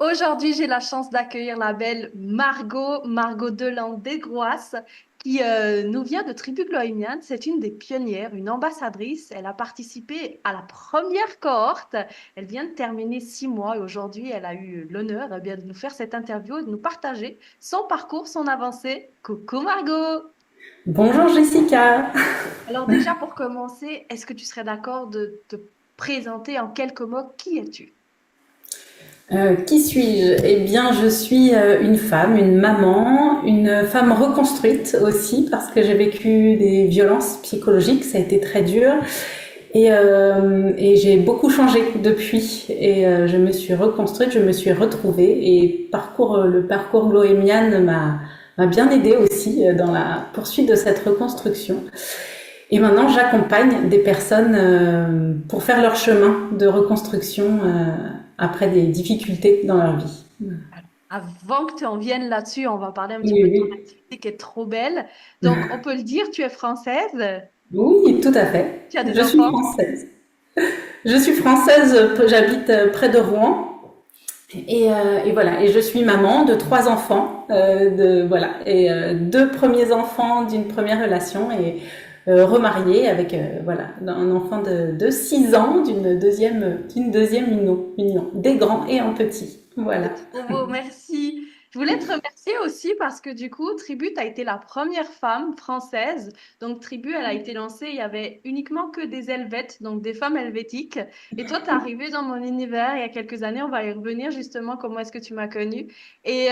Aujourd'hui, j'ai la chance d'accueillir la belle Margot Delan-Desgroisses, qui nous vient de Tribu Gloïmienne. C'est une des pionnières, une ambassadrice. Elle a participé à la première cohorte. Elle vient de terminer 6 mois et aujourd'hui, elle a eu l'honneur bien, de nous faire cette interview et de nous partager son parcours, son avancée. Coucou Margot! Bonjour Jessica. Alors déjà, pour commencer, est-ce que tu serais d'accord de te présenter en quelques mots? Qui es-tu? Qui suis-je? Eh bien, je suis une femme, une maman, une femme reconstruite aussi parce que j'ai vécu des violences psychologiques, ça a été très dur et j'ai beaucoup changé depuis et je me suis reconstruite, je me suis retrouvée et le parcours Gloémienne m'a bien aidée aussi dans la poursuite de cette reconstruction. Et maintenant, j'accompagne des personnes pour faire leur chemin de reconstruction après des difficultés dans leur vie. Alors, avant que tu en viennes là-dessus, on va parler un petit Oui, peu de ton oui. activité qui est trop belle. Donc, on peut le dire, tu es française, Oui, tout à fait. tu as des Je suis enfants. française. Je suis française, j'habite près de Rouen. Et voilà, et je suis maman de trois enfants, voilà, et deux premiers enfants d'une première relation et remariée avec voilà un enfant de 6 ans d'une deuxième union, des grands et un petit. Voilà. C'est trop beau, merci. Je voulais te remercier aussi parce que du coup, Tribut a été la première femme française. Donc, Tribut, elle a été lancée, il y avait uniquement que des Helvètes, donc des femmes helvétiques. Et toi, tu es arrivée dans mon univers il y a quelques années. On va y revenir justement, comment est-ce que tu m'as connue. Et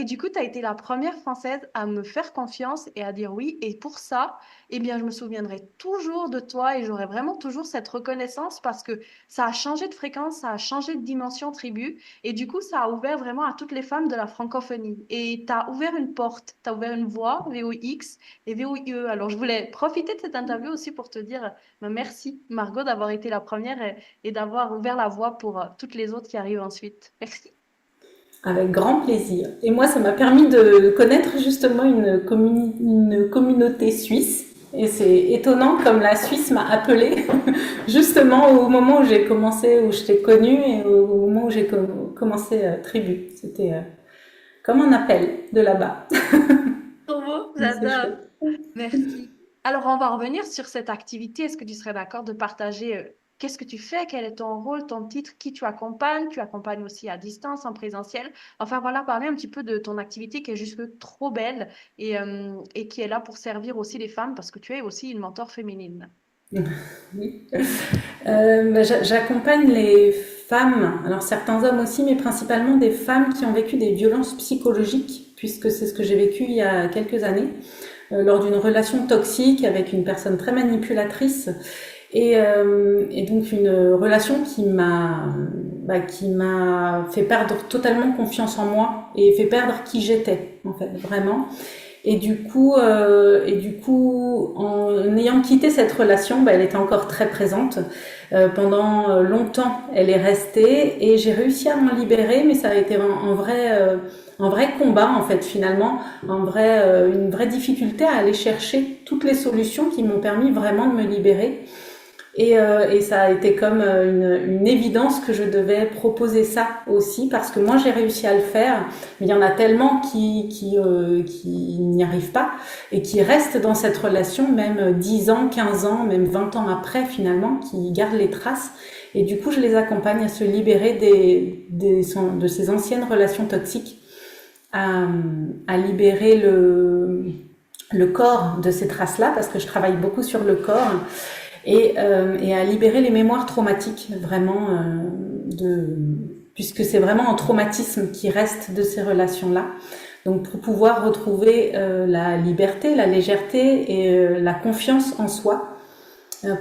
du coup, tu as été la première française à me faire confiance et à dire oui. Et pour ça, eh bien, je me souviendrai toujours de toi et j'aurai vraiment toujours cette reconnaissance parce que ça a changé de fréquence, ça a changé de dimension, Tribut. Et du coup, ça a ouvert vraiment à toutes les femmes de la francophonie. Et tu as ouvert une porte, tu as ouvert une voie, VOX et VOIE. Alors, je voulais profiter de cette interview aussi pour te dire merci, Margot, d'avoir été la première et d'avoir ouvert la voie pour toutes les autres qui arrivent ensuite. Merci. Avec grand plaisir. Et moi, ça m'a permis de connaître justement une communauté suisse. Et c'est étonnant comme la Suisse m'a appelée justement au moment où j'ai commencé, où je t'ai connue et au moment où j'ai commencé Tribu. C'était comme un appel de là-bas. Trop beau, Donc, c'est j'adore. chouette. Merci. Alors, on va revenir sur cette activité. Est-ce que tu serais d'accord de partager qu'est-ce que tu fais, quel est ton rôle, ton titre, qui tu accompagnes aussi à distance, en présentiel. Enfin, voilà, parler un petit peu de ton activité qui est juste trop belle et qui est là pour servir aussi les femmes parce que tu es aussi une mentor féminine. Oui. J'accompagne les femmes, alors certains hommes aussi, mais principalement des femmes qui ont vécu des violences psychologiques, puisque c'est ce que j'ai vécu il y a quelques années, lors d'une relation toxique avec une personne très manipulatrice, et donc une relation qui m'a fait perdre totalement confiance en moi et fait perdre qui j'étais, en fait, vraiment. Et du coup, en ayant quitté cette relation, elle était encore très présente. Pendant longtemps, elle est restée et j'ai réussi à m'en libérer, mais ça a été un vrai combat en fait finalement, une vraie difficulté à aller chercher toutes les solutions qui m'ont permis vraiment de me libérer. Et ça a été comme une évidence que je devais proposer ça aussi parce que moi j'ai réussi à le faire, mais il y en a tellement qui n'y arrivent pas et qui restent dans cette relation même 10 ans, 15 ans, même 20 ans après finalement, qui gardent les traces. Et du coup je les accompagne à se libérer de ces anciennes relations toxiques, à libérer le corps de ces traces-là parce que je travaille beaucoup sur le corps et à libérer les mémoires traumatiques, vraiment, puisque c'est vraiment un traumatisme qui reste de ces relations-là. Donc pour pouvoir retrouver la liberté, la légèreté et la confiance en soi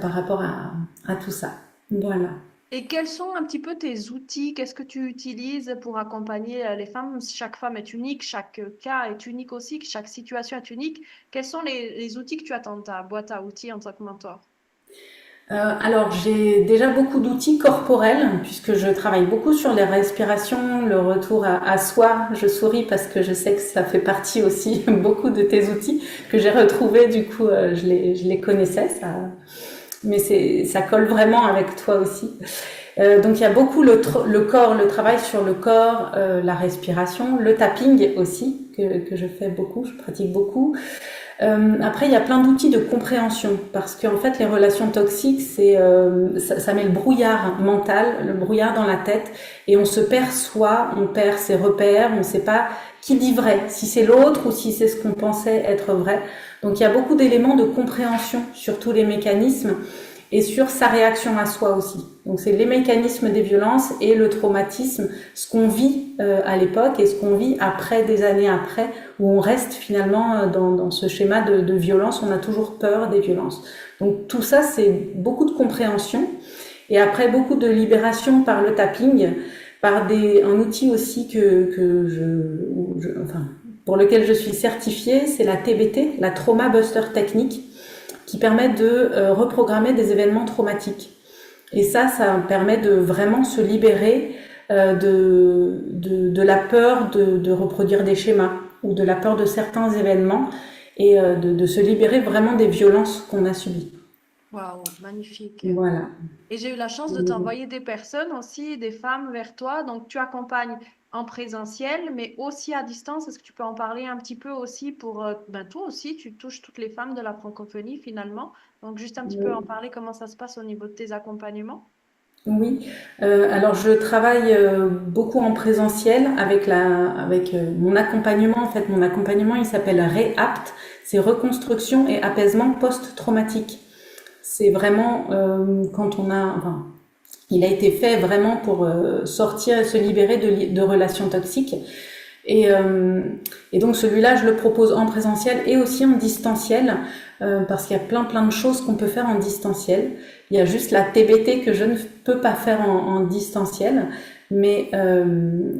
par rapport à tout ça. Voilà. Et quels sont un petit peu tes outils? Qu'est-ce que tu utilises pour accompagner les femmes? Chaque femme est unique, chaque cas est unique aussi, chaque situation est unique. Quels sont les outils que tu as dans ta boîte à outils en tant que mentor? Alors j'ai déjà beaucoup d'outils corporels puisque je travaille beaucoup sur les respirations, le retour à soi. Je souris parce que je sais que ça fait partie aussi beaucoup de tes outils que j'ai retrouvés. Du coup, je les connaissais, ça, mais ça colle vraiment avec toi aussi. Donc il y a beaucoup le corps, le travail sur le corps, la respiration, le tapping aussi que je fais beaucoup, je pratique beaucoup. Après, il y a plein d'outils de compréhension parce qu'en fait, les relations toxiques, ça met le brouillard mental, le brouillard dans la tête, et on se perd soi, on perd ses repères, on ne sait pas qui dit vrai, si c'est l'autre ou si c'est ce qu'on pensait être vrai. Donc, il y a beaucoup d'éléments de compréhension sur tous les mécanismes et sur sa réaction à soi aussi. Donc, c'est les mécanismes des violences et le traumatisme, ce qu'on vit à l'époque et ce qu'on vit après, des années après, où on reste finalement dans ce schéma de violence, on a toujours peur des violences. Donc tout ça, c'est beaucoup de compréhension et après beaucoup de libération par le tapping, par un outil aussi enfin, pour lequel je suis certifiée, c'est la TBT, la Trauma Buster Technique, qui permet de reprogrammer des événements traumatiques. Et ça permet de vraiment se libérer de la peur de reproduire des schémas ou de la peur de certains événements et de se libérer vraiment des violences qu'on a subies. Waouh, magnifique. Voilà. Et j'ai eu la chance de t'envoyer des personnes aussi, des femmes vers toi. Donc, tu accompagnes en présentiel, mais aussi à distance. Est-ce que tu peux en parler un petit peu aussi pour, ben, toi aussi, tu touches toutes les femmes de la francophonie finalement. Donc, juste un petit peu en parler, comment ça se passe au niveau de tes accompagnements. Oui, alors je travaille beaucoup en présentiel avec mon accompagnement. En fait, mon accompagnement, il s'appelle REAPT, c'est reconstruction et apaisement post-traumatique. C'est vraiment enfin, il a été fait vraiment pour sortir et se libérer de relations toxiques. Et, donc celui-là, je le propose en présentiel et aussi en distanciel, parce qu'il y a plein de choses qu'on peut faire en distanciel. Il y a juste la TBT que je ne peux pas faire en distanciel, mais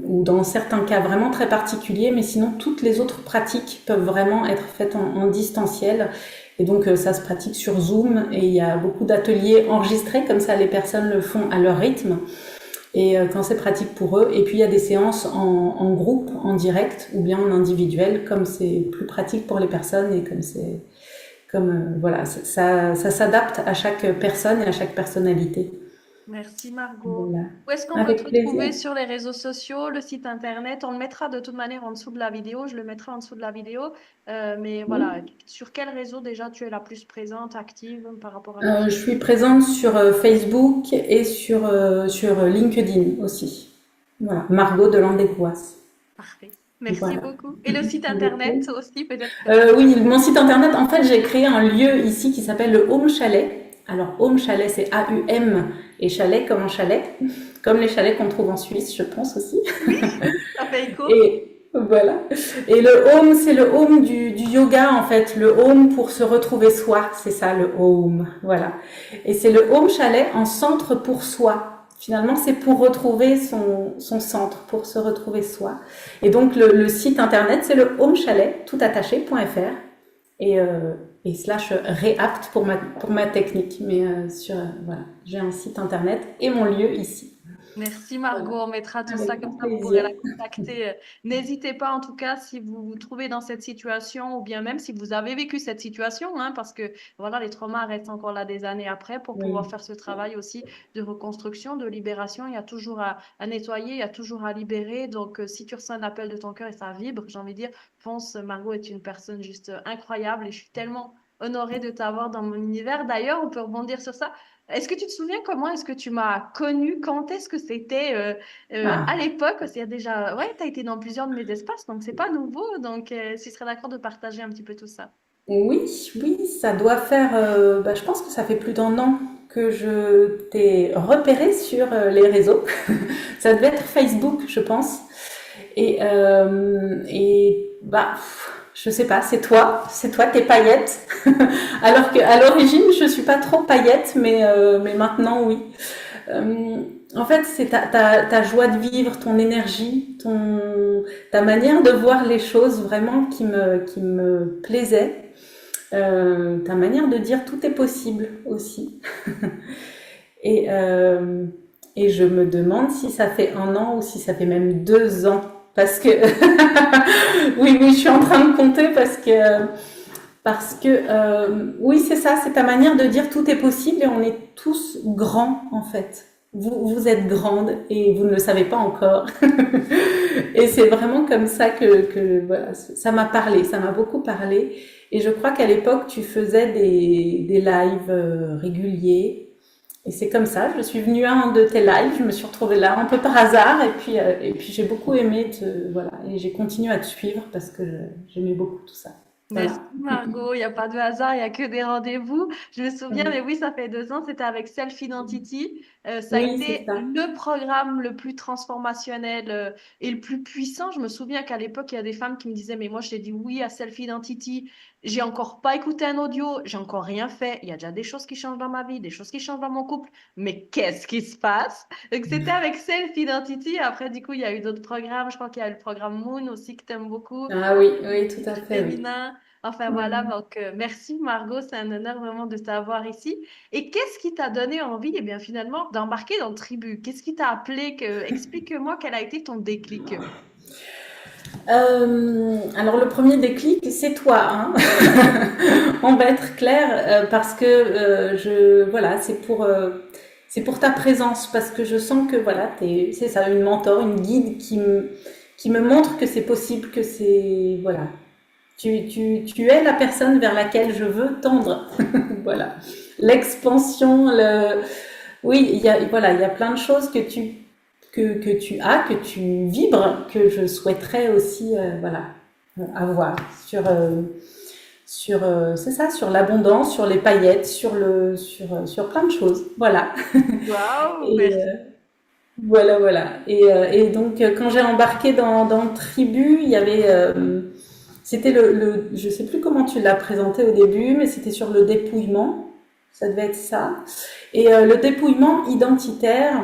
ou dans certains cas vraiment très particuliers, mais sinon toutes les autres pratiques peuvent vraiment être faites en distanciel. Et donc ça se pratique sur Zoom et il y a beaucoup d'ateliers enregistrés, comme ça les personnes le font à leur rythme. Et quand c'est pratique pour eux. Et puis il y a des séances en groupe, en direct ou bien en individuel, comme c'est plus pratique pour les personnes et voilà, ça s'adapte à chaque personne et à chaque personnalité. Merci Margot. Voilà. Où est-ce qu'on peut te Avec plaisir. retrouver sur les réseaux sociaux, le site internet? On le mettra de toute manière en dessous de la vidéo. Je le mettrai en dessous de la vidéo. Mais voilà, Oui. sur quel réseau déjà tu es la plus présente, active par rapport à tes Je idées? suis présente sur Facebook et sur LinkedIn aussi. Voilà, Margot de Landécoise. Parfait. Merci Voilà. beaucoup. Et le site Avec plaisir. internet aussi, peut-être que tu as... Oui, mon site internet, en fait, j'ai créé un lieu ici qui s'appelle le Home Chalet. Alors, Home Chalet, c'est AUM et chalet comme un chalet, comme les chalets qu'on trouve en Suisse, je pense aussi. Oui, ça fait écho. Et voilà. Et le home, c'est le home du yoga, en fait. Le home pour se retrouver soi. C'est ça, le home. Voilà. Et c'est le home chalet en centre pour soi. Finalement, c'est pour retrouver son centre, pour se retrouver soi. Et donc, le site internet, c'est le homechalet, toutattaché.fr et slash reapt pour ma technique. Mais voilà, j'ai un site internet et mon lieu ici. Merci Margot, Voilà. on mettra tout ça Avec comme grand ça, vous pourrez plaisir. la contacter. N'hésitez pas en tout cas si vous vous trouvez dans cette situation ou bien même si vous avez vécu cette situation, hein, parce que voilà, les traumas restent encore là des années après pour pouvoir Oui. faire ce travail aussi de reconstruction, de libération. Il y a toujours à nettoyer, il y a toujours à libérer. Donc si tu ressens un appel de ton cœur et ça vibre, j'ai envie de dire, fonce, Margot est une personne juste incroyable et je suis tellement honorée de t'avoir dans mon univers. D'ailleurs, on peut rebondir sur ça. Est-ce que tu te souviens comment est-ce que tu m'as connue? Quand est-ce que c'était à Ah. l'époque? Parce qu'il y a déjà, ouais, tu as été dans plusieurs de mes espaces, donc c'est pas nouveau. Donc, si tu serais d'accord de partager un petit peu tout ça. Oui, oui, ça doit faire, je pense que ça fait plus d'1 an que je t'ai repéré sur les réseaux. Ça devait être Facebook, je pense. Je sais pas, c'est toi, tes paillettes. Alors qu'à l'origine, je suis pas trop paillette, mais maintenant, oui. En fait, c'est ta joie de vivre, ton énergie, ta manière de voir les choses vraiment qui me plaisait. Ta manière de dire tout est possible aussi. Et, euh, et je me demande si ça fait 1 an ou si ça fait même 2 ans. Parce que, oui, je suis en train de compter oui, c'est ça, c'est ta manière de dire tout est possible et on est tous grands en fait. vous êtes grande et vous ne le savez pas encore. Et c'est vraiment comme ça que voilà, ça m'a parlé, ça m'a beaucoup parlé. Et je crois qu'à l'époque, tu faisais des lives réguliers. Et c'est comme ça, je suis venue à un de tes lives, je me suis retrouvée là un peu par hasard. Et puis j'ai beaucoup aimé voilà, et j'ai continué à te suivre parce que j'aimais beaucoup tout ça. Merci Voilà. Margot, il n'y a pas de hasard, il n'y a que des rendez-vous. Je me souviens, Oui, mais oui, ça fait 2 ans, c'était avec Self Identity. Ça a oui, c'est été ça. le programme le plus transformationnel et le plus puissant. Je me souviens qu'à l'époque, il y a des femmes qui me disaient, mais moi, j'ai dit oui à Self Identity. J'ai encore pas écouté un audio, j'ai encore rien fait. Il y a déjà des choses qui changent dans ma vie, des choses qui changent dans mon couple. Mais qu'est-ce qui se passe? Donc, c'était avec Self Identity. Après, du coup, il y a eu d'autres programmes. Je crois qu'il y a eu le programme Moon aussi que tu aimes beaucoup, Ah oui, oui, tout à fait, oui. féminin. Enfin voilà, Ouais. donc merci Margot, c'est un honneur vraiment de t'avoir ici. Et qu'est-ce qui t'a donné envie, eh bien finalement, d'embarquer dans Tribu? Qu'est-ce qui t'a appelé Explique-moi quel a été ton déclic. Alors le premier déclic, c'est toi, hein. On va être clair parce que voilà, c'est pour ta présence parce que je sens que voilà, c'est ça, une mentor, une guide qui me montre que c'est possible, que c'est voilà, tu es la personne vers laquelle je veux tendre, voilà, l'expansion, oui, voilà, il y a plein de choses que tu as, que tu vibres, que je souhaiterais aussi, voilà, avoir c'est ça, sur l'abondance, sur les paillettes, sur plein de choses. Voilà. Waouh, Et merci. voilà, voilà. Et donc, quand j'ai embarqué dans Tribu, il y avait, c'était je sais plus comment tu l'as présenté au début, mais c'était sur le dépouillement. Ça devait être ça. Et le dépouillement identitaire,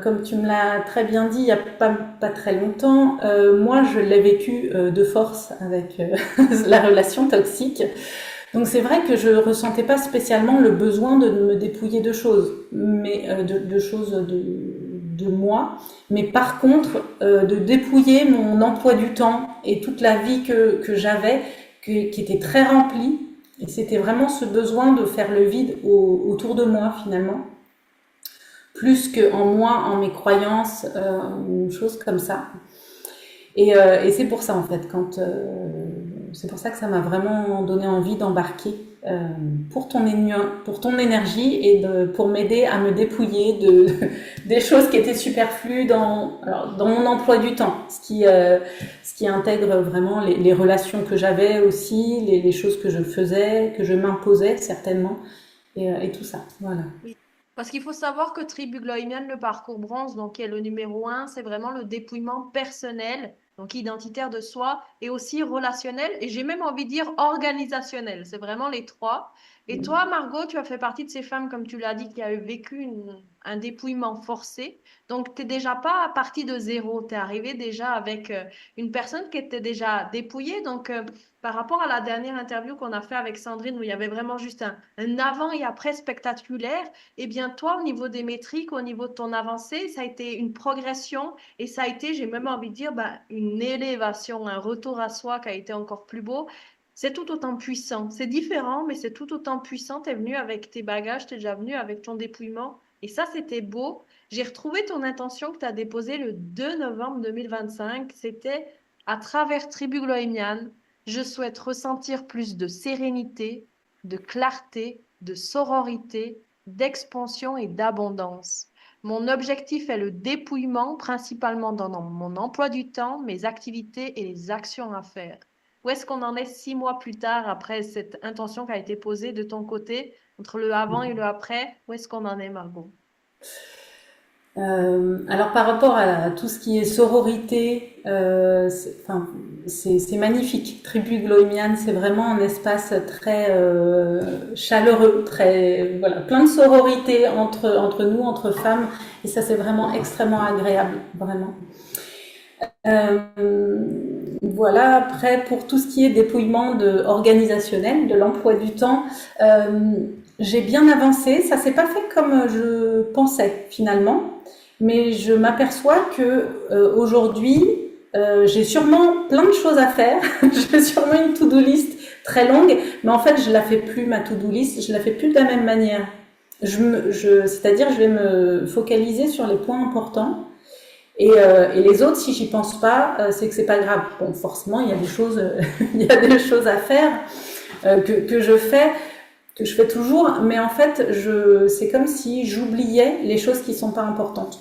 comme tu me l'as très bien dit il n'y a pas très longtemps, moi je l'ai vécu de force avec la relation toxique. Donc c'est vrai que je ressentais pas spécialement le besoin de me dépouiller de choses, mais de choses de moi. Mais par contre, de dépouiller mon emploi du temps et toute la vie que j'avais, qui était très remplie. Et c'était vraiment ce besoin de faire le vide autour de moi finalement plus que en moi, en mes croyances, ou choses comme ça. Et c'est pour ça en fait, c'est pour ça que ça m'a vraiment donné envie d'embarquer pour ton énergie et pour m'aider à me dépouiller des choses qui étaient superflues dans mon emploi du temps, ce qui intègre vraiment les relations que j'avais aussi, les choses que je faisais, que je m'imposais certainement, et tout ça. Voilà. Oui. Parce qu'il faut savoir que Tribu Gloïmienne, le parcours bronze, donc qui est le numéro un, c'est vraiment le dépouillement personnel, donc identitaire de soi, et aussi relationnel, et j'ai même envie de dire organisationnel. C'est vraiment les trois. Et toi, Margot, tu as fait partie de ces femmes, comme tu l'as dit, qui a vécu un dépouillement forcé. Donc, tu n'es déjà pas partie de zéro. Tu es arrivée déjà avec une personne qui était déjà dépouillée. Donc, par rapport à la dernière interview qu'on a fait avec Sandrine, où il y avait vraiment juste un avant et après spectaculaire, eh bien, toi, au niveau des métriques, au niveau de ton avancée, ça a été une progression et ça a été, j'ai même envie de dire, bah, une élévation, un retour à soi qui a été encore plus beau. C'est tout autant puissant. C'est différent, mais c'est tout autant puissant. Tu es venu avec tes bagages, tu es déjà venu avec ton dépouillement. Et ça, c'était beau. J'ai retrouvé ton intention que tu as déposée le 2 novembre 2025. C'était à travers Tribu Gloïmiane, je souhaite ressentir plus de sérénité, de clarté, de sororité, d'expansion et d'abondance. Mon objectif est le dépouillement, principalement dans mon emploi du temps, mes activités et les actions à faire. Où est-ce qu'on en est 6 mois plus tard après cette intention qui a été posée de ton côté, entre le avant et le après? Où est-ce qu'on en est, Margot? Alors par rapport à tout ce qui est sororité, enfin, c'est magnifique. Tribu Gloïmiane, c'est vraiment un espace très chaleureux, très voilà, plein de sororité entre nous, entre femmes, et ça c'est vraiment extrêmement agréable, vraiment. Voilà. Après pour tout ce qui est dépouillement organisationnel, de l'emploi du temps. J'ai bien avancé, ça s'est pas fait comme je pensais finalement, mais je m'aperçois que aujourd'hui j'ai sûrement plein de choses à faire. J'ai sûrement une to-do list très longue, mais en fait je la fais plus ma to-do list, je la fais plus de la même manière. c'est-à-dire je vais me focaliser sur les points importants et les autres, si j'y pense pas, c'est que c'est pas grave. Bon, forcément, il y a des choses, il y a des choses à faire que que je fais toujours, mais en fait, c'est comme si j'oubliais les choses qui sont pas importantes.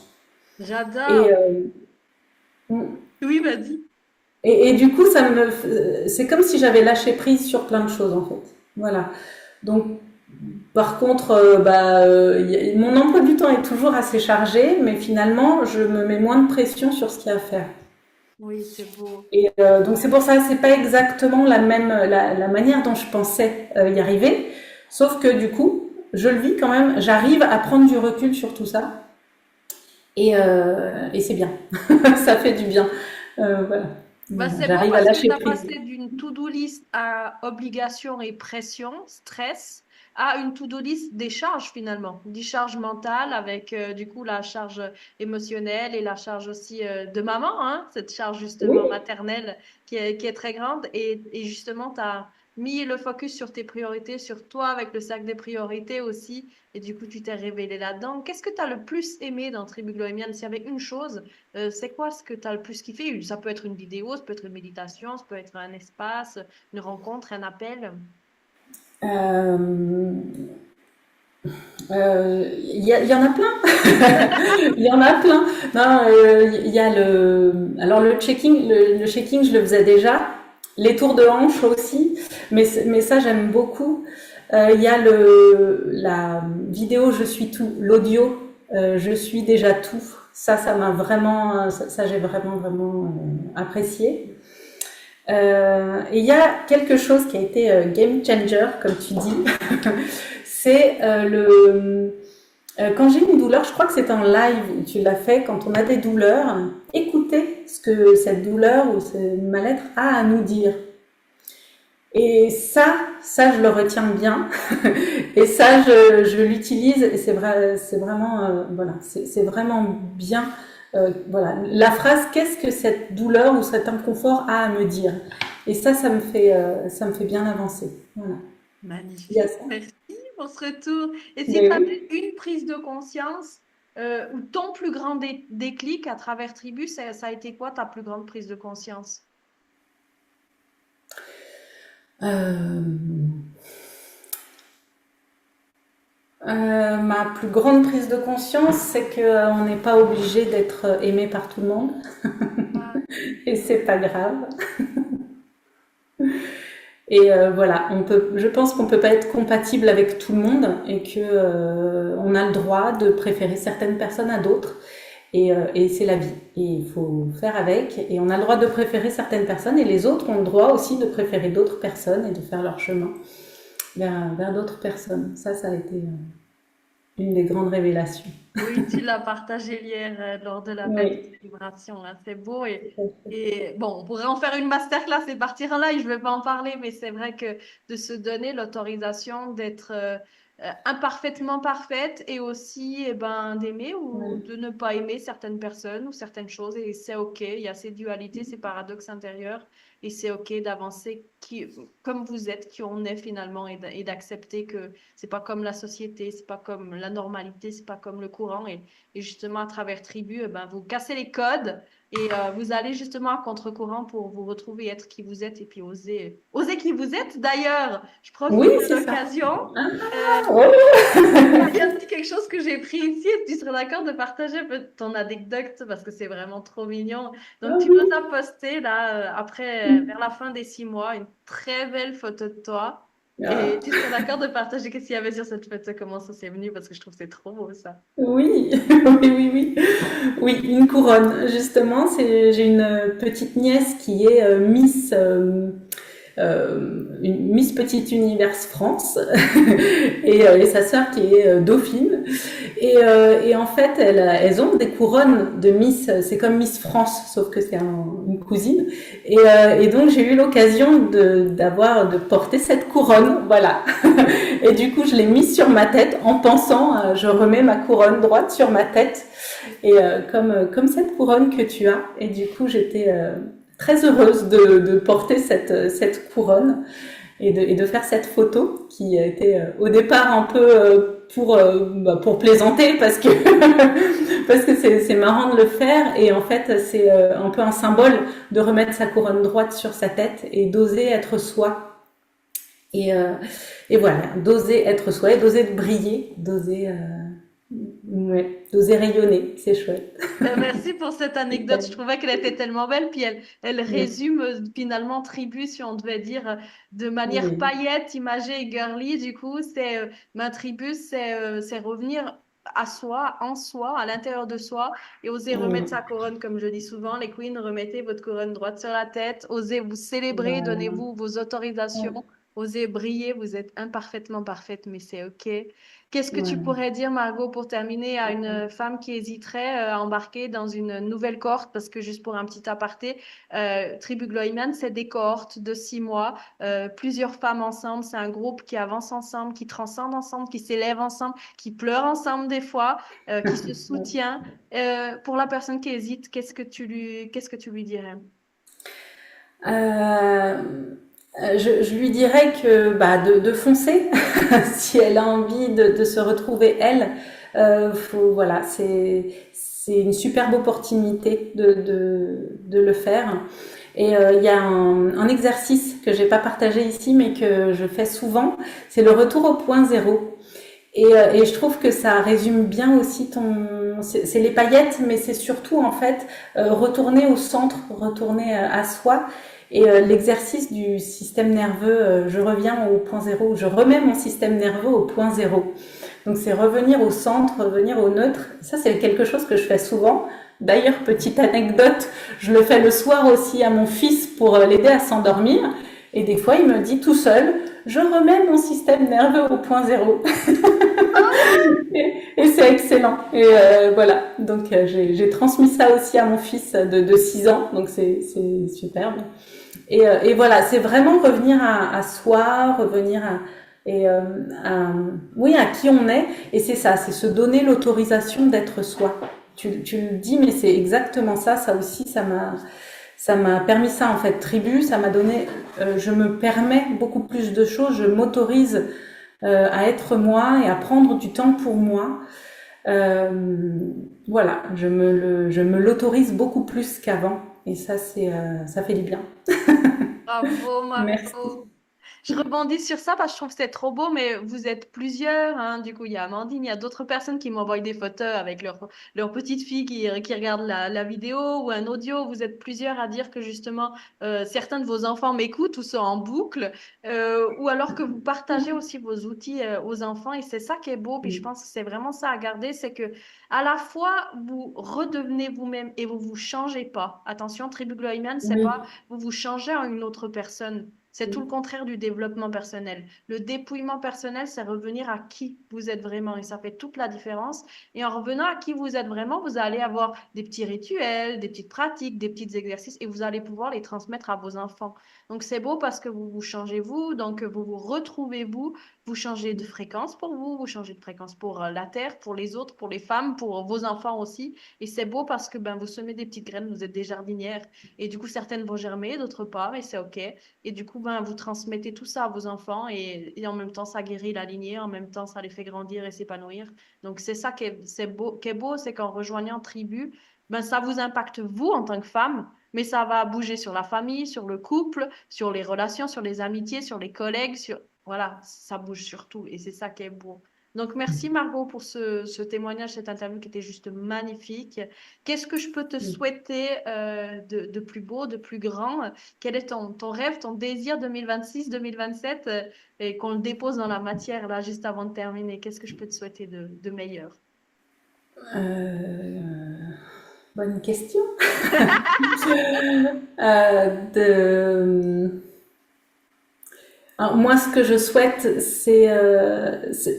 J'adore. Et, Oui, vas-y. et du coup, c'est comme si j'avais lâché prise sur plein de choses en fait. Voilà. Donc, par contre, mon emploi du temps est toujours assez chargé, mais finalement, je me mets moins de pression sur ce qu'il y a à faire. Oui, c'est beau. Et donc c'est pour ça, c'est pas exactement la manière dont je pensais y arriver, sauf que du coup, je le vis quand même. J'arrive à prendre du recul sur tout ça, et c'est bien. Ça fait du bien. Voilà. Bah, Voilà. c'est beau J'arrive à parce que lâcher tu as prise. passé d'une to-do list à obligation et pression, stress, à une to-do list des charges finalement, des charges mentales avec du coup la charge émotionnelle et la charge aussi de maman, hein, cette charge justement Oui, maternelle qui est très grande et justement tu as mis le focus sur tes priorités, sur toi avec le cercle des priorités aussi et du coup tu t'es révélé là-dedans. Qu'est-ce que tu as le plus aimé dans Tribu Bohémienne? S'il y avait une chose c'est quoi ce que tu as le plus kiffé? Ça peut être une vidéo, ça peut être une méditation, ça peut être un espace, une rencontre, un appel. euh, il y en a plein. Il y en a plein. Non, il y a alors le checking, je le faisais déjà. Les tours de hanche aussi, mais ça j'aime beaucoup. Il y a la vidéo Je suis tout, l'audio Je suis déjà tout. Ça m'a vraiment, ça j'ai vraiment apprécié. Et il y a quelque chose qui a été game changer, comme tu dis. C'est quand j'ai une douleur, je crois que c'est en live, tu l'as fait, quand on a des douleurs, écouter ce que cette douleur ou ce mal-être a à nous dire. Et ça, je le retiens bien. Et ça, je l'utilise. Et c'est vraiment, voilà, c'est vraiment bien. Voilà, la phrase «Qu'est-ce que cette douleur ou cet inconfort a à me dire?» Et ça me fait bien avancer. Voilà. Il y a Magnifique, ça. merci pour ce retour. Et si tu Mais avais oui. une prise de conscience ou ton plus grand déclic à travers Tribu, ça a été quoi ta plus grande prise de conscience? Euh, Ma plus grande prise de conscience, c'est que on n'est pas obligé d'être aimé par tout le monde, Ah, et c'est pas grave. Et voilà, je pense qu'on peut pas être compatible avec tout le monde et que on a le droit de préférer certaines personnes à d'autres. Et c'est la vie. Et il faut faire avec. Et on a le droit de préférer certaines personnes et les autres ont le droit aussi de préférer d'autres personnes et de faire leur chemin vers d'autres personnes. Ça a été une des grandes révélations. oui, tu l'as partagé hier lors de l'appel de Oui. célébration. Hein. C'est beau. Et bon, on pourrait en faire une masterclass et partir en live. Je ne vais pas en parler, mais c'est vrai que de se donner l'autorisation d'être imparfaitement parfaite et aussi eh ben, d'aimer ou Ouais. de ne pas aimer certaines personnes ou certaines choses. Et c'est OK. Il y a ces dualités, ces paradoxes intérieurs. Et c'est OK d'avancer comme vous êtes, qui on est finalement, et d'accepter que c'est pas comme la société, c'est pas comme la normalité, c'est pas comme le courant. Et justement, à travers Tribu, eh ben, vous cassez les codes et vous allez justement à contre-courant pour vous retrouver, être qui vous êtes et puis oser qui vous êtes. D'ailleurs, je Oui, profite de c'est ça. l'occasion. Euh, Ah, ouais. il y a un petit quelque chose que j'ai pris ici. Tu serais d'accord de partager un peu ton anecdote parce que c'est vraiment trop mignon. Donc, Ah tu nous oui. as posté là, après, vers la fin des 6 mois, une très belle photo de toi. Et Ah, tu serais d'accord de partager qu'est-ce qu'il y avait sur cette photo, comment ça s'est venu, parce que je trouve que c'est trop beau ça. oui, oui. Oui, une couronne, justement. J'ai une petite nièce qui est une Miss Petit Univers France et sa sœur qui est Dauphine. Et en fait, elles ont des couronnes de Miss, c'est comme Miss France, sauf que c'est une cousine. Et donc, j'ai eu l'occasion de porter cette couronne, voilà. Et du coup, je l'ai mise sur ma tête en pensant, je remets ma couronne droite sur ma tête. Et comme cette couronne que tu as. Et du coup, j'étais très heureuse de porter cette couronne et de faire cette photo qui était au départ un peu pour plaisanter parce que parce que c'est marrant de le faire et en fait c'est un peu un symbole de remettre sa couronne droite sur sa tête et d'oser être soi et euh, et voilà, d'oser être soi, et d'oser briller, d'oser rayonner, c'est chouette. Merci pour cette anecdote. Je trouvais qu'elle était tellement belle. Puis elle Merci. résume finalement Tribu, si on devait dire de manière Oui. paillette, imagée et girly. Du coup, ma tribu, c'est revenir à soi, en soi, à l'intérieur de soi et oser remettre sa Mm. couronne, comme je dis souvent. Les queens, remettez votre couronne droite sur la tête. Osez vous célébrer, Voilà. donnez-vous vos autorisations. Osez briller, vous êtes imparfaitement parfaite, mais c'est OK. Qu'est-ce que tu Voilà. pourrais dire, Margot, pour terminer, à une femme qui hésiterait à embarquer dans une nouvelle cohorte? Parce que juste pour un petit aparté, Tribu Gloryman, c'est des cohortes de 6 mois, plusieurs femmes ensemble. C'est un groupe qui avance ensemble, qui transcende ensemble, qui s'élève ensemble, qui pleure ensemble des fois, qui se soutient. Pour la personne qui hésite, qu'est-ce que tu lui dirais? Euh, je lui dirais que de foncer si elle a envie de se retrouver elle. Voilà, c'est une superbe opportunité de le faire. Et il y a un exercice que j'ai pas partagé ici, mais que je fais souvent. C'est le retour au point zéro. Et je trouve que ça résume bien aussi c'est les paillettes, mais c'est surtout en fait retourner au centre, retourner à soi. Et l'exercice du système nerveux, je reviens au point zéro, je remets mon système nerveux au point zéro. Donc c'est revenir au centre, revenir au neutre. Ça c'est quelque chose que je fais souvent. D'ailleurs, petite anecdote, je le fais le soir aussi à mon fils pour l'aider à s'endormir. Et des fois, il me dit tout seul, je remets mon système nerveux au point zéro. Et c'est excellent. Et voilà, donc j'ai transmis ça aussi à mon fils de 6 ans, donc c'est superbe. Et voilà, c'est vraiment revenir à soi, revenir à, oui, à qui on est. Et c'est ça, c'est se donner l'autorisation d'être soi. Tu le dis, mais c'est exactement ça. Ça aussi, ça m'a permis ça en fait. Tribu, ça m'a donné, je me permets beaucoup plus de choses, je m'autorise à être moi et à prendre du temps pour moi. Voilà, je me l'autorise beaucoup plus qu'avant et ça ça fait du bien. Bravo, Merci. Margot. Je rebondis sur ça parce que je trouve que c'est trop beau, mais vous êtes plusieurs, hein. Du coup, il y a Amandine, il y a d'autres personnes qui m'envoient des photos avec leur petite fille qui regarde la vidéo ou un audio. Vous êtes plusieurs à dire que justement, certains de vos enfants m'écoutent ou sont en boucle, ou alors que vous partagez aussi vos outils aux enfants. Et c'est ça qui est beau. Puis je pense que c'est vraiment ça à garder, c'est que à la fois, vous redevenez vous-même et vous vous changez pas. Attention, Tribu Gloryman, c'est Oui, pas vous vous changez en une autre personne. C'est tout le contraire du développement personnel. Le dépouillement personnel, c'est revenir à qui vous êtes vraiment et ça fait toute la différence. Et en revenant à qui vous êtes vraiment, vous allez avoir des petits rituels, des petites pratiques, des petits exercices et vous allez pouvoir les transmettre à vos enfants. Donc c'est beau parce que vous vous changez vous, donc vous vous retrouvez vous, vous changez de fréquence pour vous, vous changez de fréquence pour la terre, pour les autres, pour les femmes, pour vos enfants aussi. Et c'est beau parce que ben, vous semez des petites graines, vous êtes des jardinières et du coup certaines vont germer, d'autres pas, et c'est OK. Et du coup, ben, vous transmettez tout ça à vos enfants et en même temps, ça guérit la lignée, en même temps, ça les fait grandir et s'épanouir. Donc, c'est ça qui est beau, c'est qu'en rejoignant Tribu, ben, ça vous impacte vous en tant que femme, mais ça va bouger sur la famille, sur le couple, sur les relations, sur les amitiés, sur les collègues, voilà, ça bouge sur tout et c'est ça qui est beau. Donc, merci Margot pour ce témoignage, cette interview qui était juste magnifique. Qu'est-ce que je peux te souhaiter de plus beau, de plus grand? Quel est ton rêve, ton désir 2026-2027 et qu'on le dépose dans la matière là juste avant de terminer? Qu'est-ce que je peux te souhaiter de meilleur? euh, bonne question. De Alors, moi, ce que je souhaite,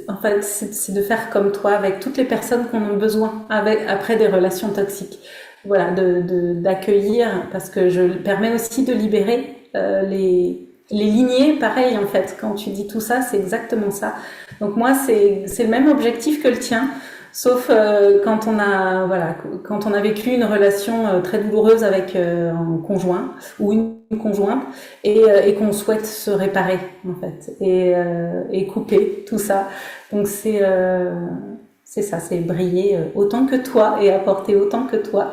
en fait, c'est de faire comme toi avec toutes les personnes qu'on a besoin après des relations toxiques. Voilà, d'accueillir, parce que je permets aussi de libérer les lignées. Pareil, en fait, quand tu dis tout ça, c'est exactement ça. Donc moi, c'est le même objectif que le tien, Sauf quand on a voilà quand on a vécu une relation très douloureuse avec un conjoint ou une conjointe et qu'on souhaite se réparer en fait et couper tout ça. Donc c'est ça, c'est briller autant que toi et apporter autant que toi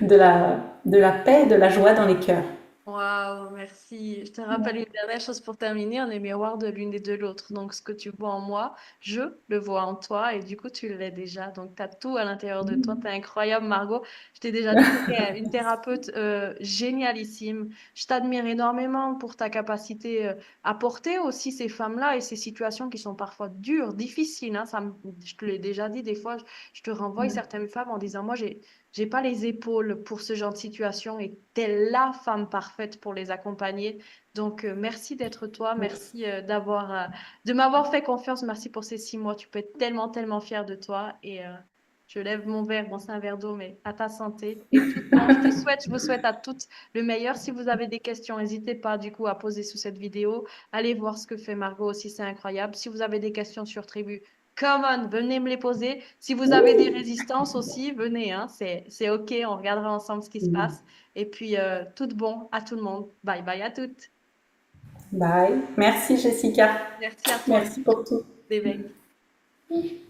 de la paix, de la joie dans les cœurs. Waouh, merci. Je te rappelle une dernière chose pour terminer. On est miroir de l'une et de l'autre. Donc, ce que tu vois en moi, je le vois en toi et du coup, tu l'es déjà. Donc, tu as tout à l'intérieur de toi. Tu es incroyable, Margot. Je t'ai déjà dit que tu es une thérapeute génialissime. Je t'admire énormément pour ta capacité à porter aussi ces femmes-là et ces situations qui sont parfois dures, difficiles, hein. Je te l'ai déjà dit, des fois, je te renvoie certaines femmes en disant, moi, j'ai pas les épaules pour ce genre de situation et t'es la femme parfaite pour les accompagner. Donc, merci d'être toi. Merci de m'avoir fait confiance. Merci pour ces 6 mois. Tu peux être tellement, tellement fière de toi. Et je lève mon verre. Bon, c'est un verre d'eau, mais à ta santé. Et tout le monde, je vous souhaite à toutes le meilleur. Si vous avez des questions, n'hésitez pas, du coup, à poser sous cette vidéo. Allez voir ce que fait Margot aussi. C'est incroyable. Si vous avez des questions sur Tribu, come on, venez me les poser. Si vous avez des résistances aussi, venez, hein, c'est OK, on regardera ensemble ce qui se passe. Et puis, tout de bon à tout le monde. Bye bye à toutes. Bye. Merci Jessica. Merci à toi. Merci pour tout. Bye bye.